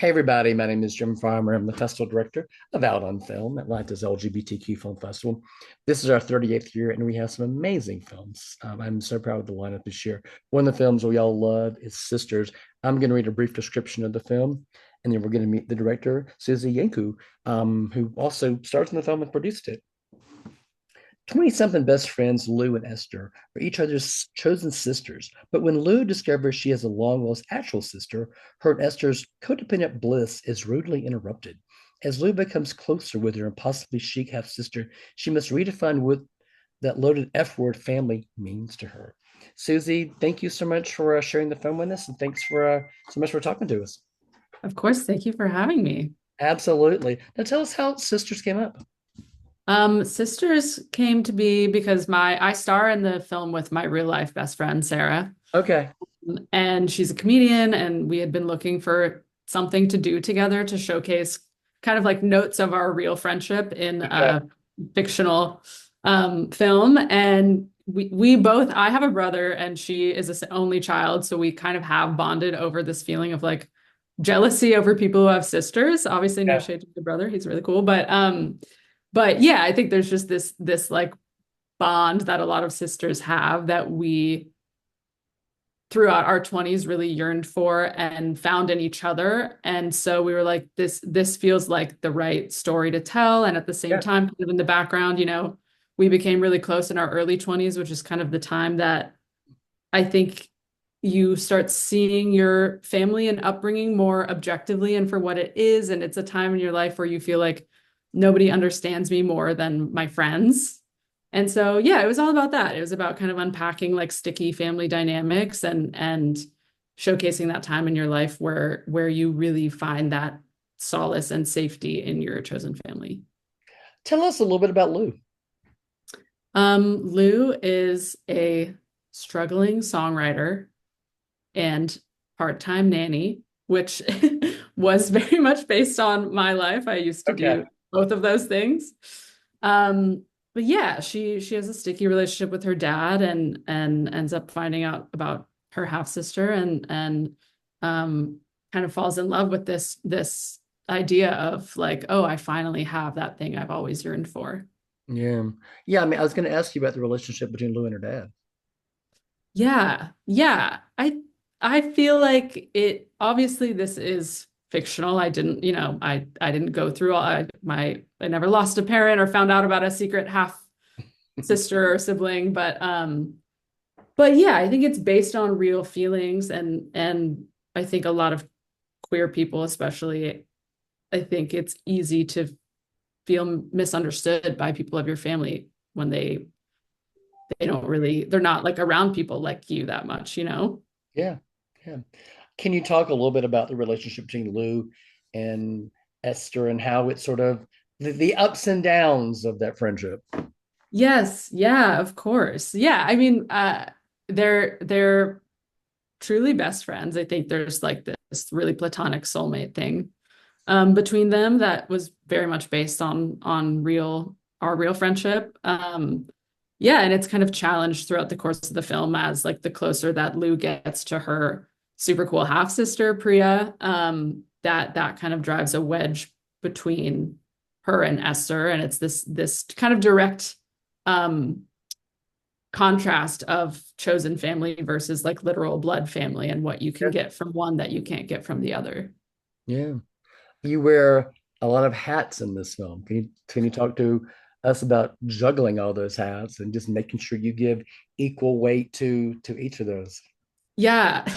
Hey everybody, my name is Jim Farmer. I'm the festival director of Out on Film, Atlanta's LGBTQ Film Festival. This is our 38th year, and we have some amazing films. I'm so proud of the lineup this year. One of the films we all love is Sisters. I'm going to read a brief description of the film, and then we're going to meet the director, Susie Yankou, who also stars in the film and produced it. 20 something best friends, Lou and Esther, are each other's chosen sisters. But when Lou discovers she has a long lost actual sister, her and Esther's codependent bliss is rudely interrupted. As Lou becomes closer with her impossibly chic half sister, she must redefine what that loaded F word family means to her. Susie, thank you so much for sharing the film with us, and thanks for so much for talking to us. Of course, thank you for having me. Absolutely. Now tell us how Sisters came up. Sisters came to be because I star in the film with my real life best friend, Sarah, Okay. and she's a comedian, and we had been looking for something to do together to showcase kind of like notes of our real friendship in Okay. a fictional film. And we both, I have a brother and she is an only child, so we kind of have bonded over this feeling of like jealousy over people who have sisters. Obviously, no Yeah. shade to the brother, he's really cool, but yeah, I think there's just this like bond that a lot of sisters have that we throughout our 20s really yearned for and found in each other. And so we were like, this feels like the right story to tell. And at the same Yeah. time, kind of in the background, we became really close in our early 20s, which is kind of the time that I think you start seeing your family and upbringing more objectively and for what it is. And it's a time in your life where you feel like nobody understands me more than my friends. And so, yeah, it was all about that. It was about kind of unpacking like sticky family dynamics and showcasing that time in your life where you really find that solace and safety in your chosen family. Tell us a little bit about Lou. Lou is a struggling songwriter and part-time nanny, which was very much based on my life. I used to Okay. do both of those things. But yeah, she has a sticky relationship with her dad and ends up finding out about her half sister and kind of falls in love with this idea of like, oh, I finally have that thing I've always yearned for. Yeah. Yeah. I mean, I was going to ask you about the relationship between Lou and her dad. Yeah, yeah. I feel like it obviously this is fictional. I didn't, I didn't go through all I never lost a parent or found out about a secret half sister or sibling, but yeah, I think it's based on real feelings and I think a lot of queer people especially, I think it's easy to feel misunderstood by people of your family when they don't really they're not like around people like you that much. Yeah. Yeah. Can you talk a little bit about the relationship between Lou and Esther and how it's sort of the ups and downs of that friendship? Yes, yeah, of course. Yeah, I mean, they're truly best friends. I think there's like this really platonic soulmate thing between them that was very much based on our real friendship. Yeah, and it's kind of challenged throughout the course of the film as like the closer that Lou gets to her super cool half sister Priya, that kind of drives a wedge between her and Esther, and it's this kind of direct um contrast of chosen family versus like literal blood family and what you can Yeah. get from one that you can't get from the other. Yeah. You wear a lot of hats in this film. Can you talk to us about juggling all those hats and just making sure you give equal weight to each of those? Yeah,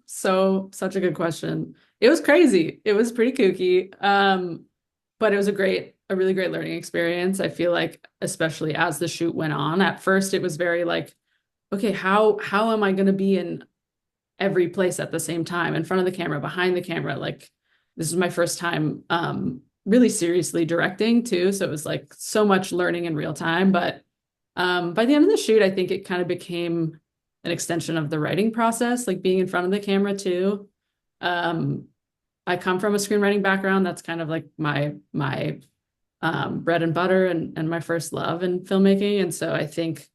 so such a good question. It was crazy. It was pretty kooky. But it was a really great learning experience. I feel like, especially as the shoot went on, at first it was very like, okay, how am I going to be in every place at the same time, in front of the camera, behind the camera? Like, this is my first time really seriously directing too. So it was like so much learning in real time. But by the end of the shoot, I think it kind of became an extension of the writing process, like being in front of the camera too. Um, I come from a screenwriting background. That's kind of like my bread and butter and my first love in filmmaking. And so I think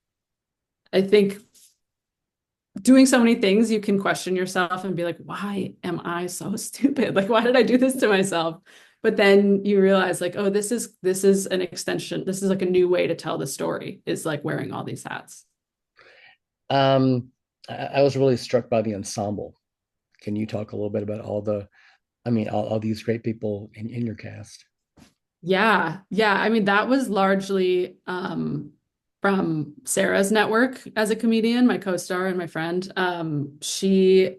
doing so many things, you can question yourself and be like, why am I so stupid? Like, why did I do this to myself? But then you realize like, oh, this is an extension. This is like a new way to tell the story, is like wearing all these hats. Um, I was really struck by the ensemble. Can you talk a little bit about all these great people in your cast? Yeah, yeah. I mean, that was largely from Sarah's network as a comedian, my co-star and my friend. She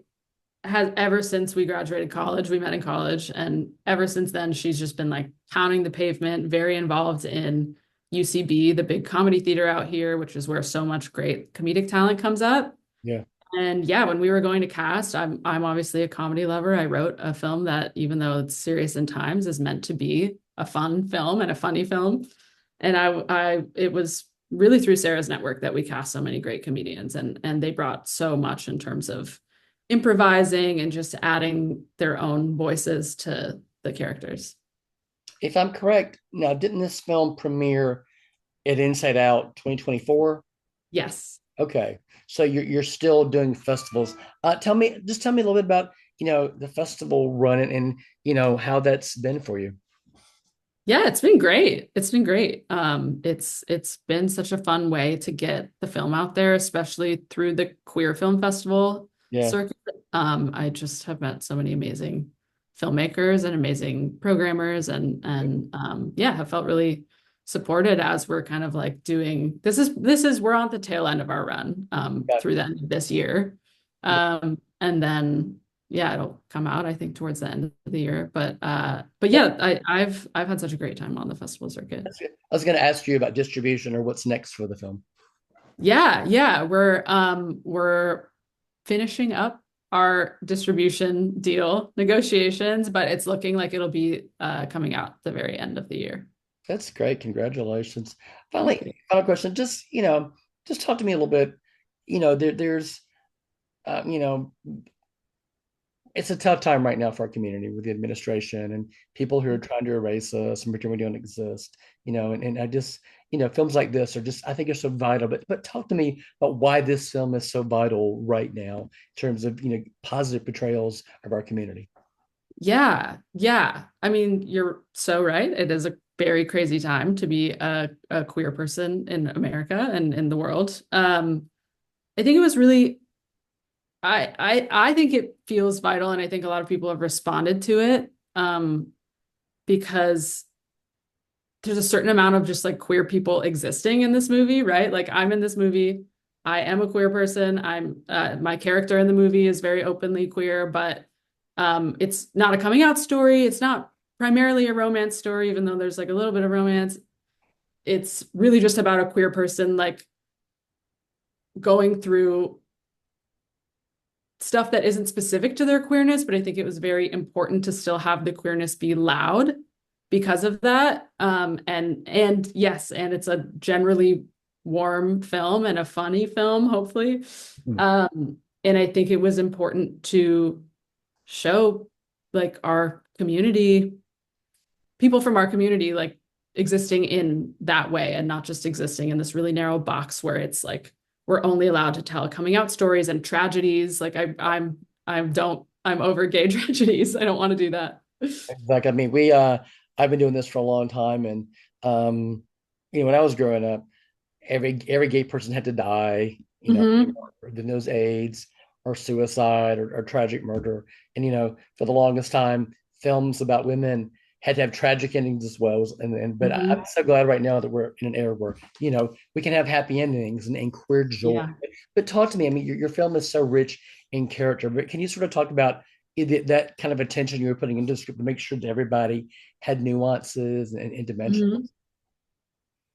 has, ever since we graduated college, we met in college, and ever since then, she's just been like pounding the pavement, very involved in UCB, the big comedy theater out here, which is where so much great comedic talent comes up. Yeah. And yeah, when we were going to cast, I'm obviously a comedy lover. I wrote a film that, even though it's serious in times, is meant to be a fun film and a funny film. And it was really through Sarah's network that we cast so many great comedians, and they brought so much in terms of improvising and just adding their own voices to the characters. If I'm correct, now didn't this film premiere at Inside Out 2024? Yes. Okay, so you're still doing festivals. Tell me a little bit about the festival run and how that's been for you. Yeah, it's been great. It's been great. It's been such a fun way to get the film out there, especially through the Queer Film Festival Yeah, circuit. I just have met so many amazing filmmakers and amazing programmers, and yeah, have felt really supported as we're kind of like doing this is we're on the tail end of our run got through the end of this year. And then yeah, it'll come out, I think, towards the end of the year. But it. yeah, I've had such a great time on the festival circuit. I was going to ask you about distribution or what's next for the film. Yeah, yeah, we're finishing up our distribution deal negotiations, but it's looking like it'll be coming out the very end of the year. That's great. Congratulations. Thank you. Final question. Just talk to me a little bit. There's, uh, you know, it's a tough time right now for our community with the administration and people who are trying to erase us and pretend we don't exist. And I just, films like this are just, I think, are so vital. But talk to me about why this film is so vital right now in terms of positive portrayals of our community. Yeah, yeah. I mean, you're so right. It is a very crazy time to be a queer person in America and in the world. I think it was really I think it feels vital, and I think a lot of people have responded to it because there's a certain amount of just like queer people existing in this movie, right? Like I'm in this movie. I am a queer person. I'm my character in the movie is very openly queer, but it's not a coming out story. It's not primarily a romance story, even though there's like a little bit of romance. It's really just about a queer person like going through stuff that isn't specific to their queerness, but I think it was very important to still have the queerness be loud because of that. And yes, and it's a generally warm film and a funny film, hopefully. Hmm. And I think it was important to show like our community, people from our community, like existing in that way and not just existing in this really narrow box where it's like we're only allowed to tell coming out stories and tragedies. Like I'm over gay tragedies. I don't want to do that. Like, I mean, I've been doing this for a long time, and um, when I was growing up, every gay person had to die. Hmm. Then there was AIDS or suicide or tragic murder, and for the longest time, films about women had to have tragic endings as well. And but I'm Hmm. so glad right now that we're in an era where we can have happy endings and queer joy. Yeah. But talk to me. I mean, your film is so rich in character. But can you sort of talk about that kind of attention you were putting into the script to make sure that everybody had nuances and dimension? Hmm.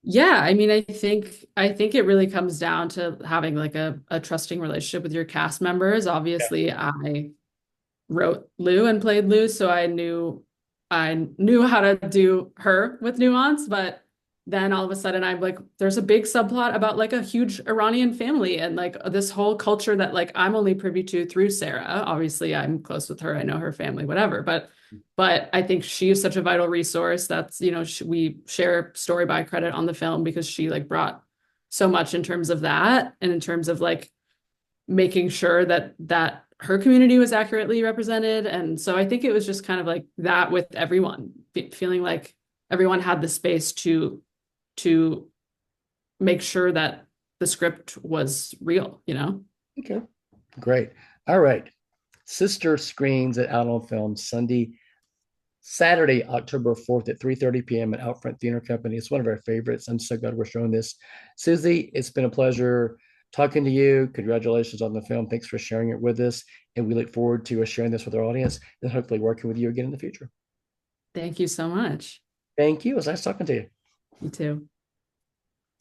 Yeah, I mean, I think it really comes down to having like a trusting relationship with your cast members. Yeah. Obviously, I wrote Lou and played Lou, so I knew how to do her with nuance, but then all of a sudden I'm like, there's a big subplot about like a huge Iranian family and like this whole culture that like I'm only privy to through Sarah. Obviously, I'm close with her, I know her family, whatever, but I think she is such a vital resource. That's, we share story by credit on the film because she like brought so much in terms of that and in terms of like making sure that her community was accurately represented. And so I think it was just kind of like that with everyone, feeling like everyone had the space to make sure that the script was real, you know? Okay, great. All right. Sister screens at Out on Film Saturday, October 4th at 3:30 p.m. at Outfront Theater Company. It's one of our favorites. I'm so glad we're showing this. Susie, it's been a pleasure talking to you. Congratulations on the film. Thanks for sharing it with us. And we look forward to sharing this with our audience and hopefully working with you again in the future. Thank you so much. Thank you. It was nice talking to you. You too.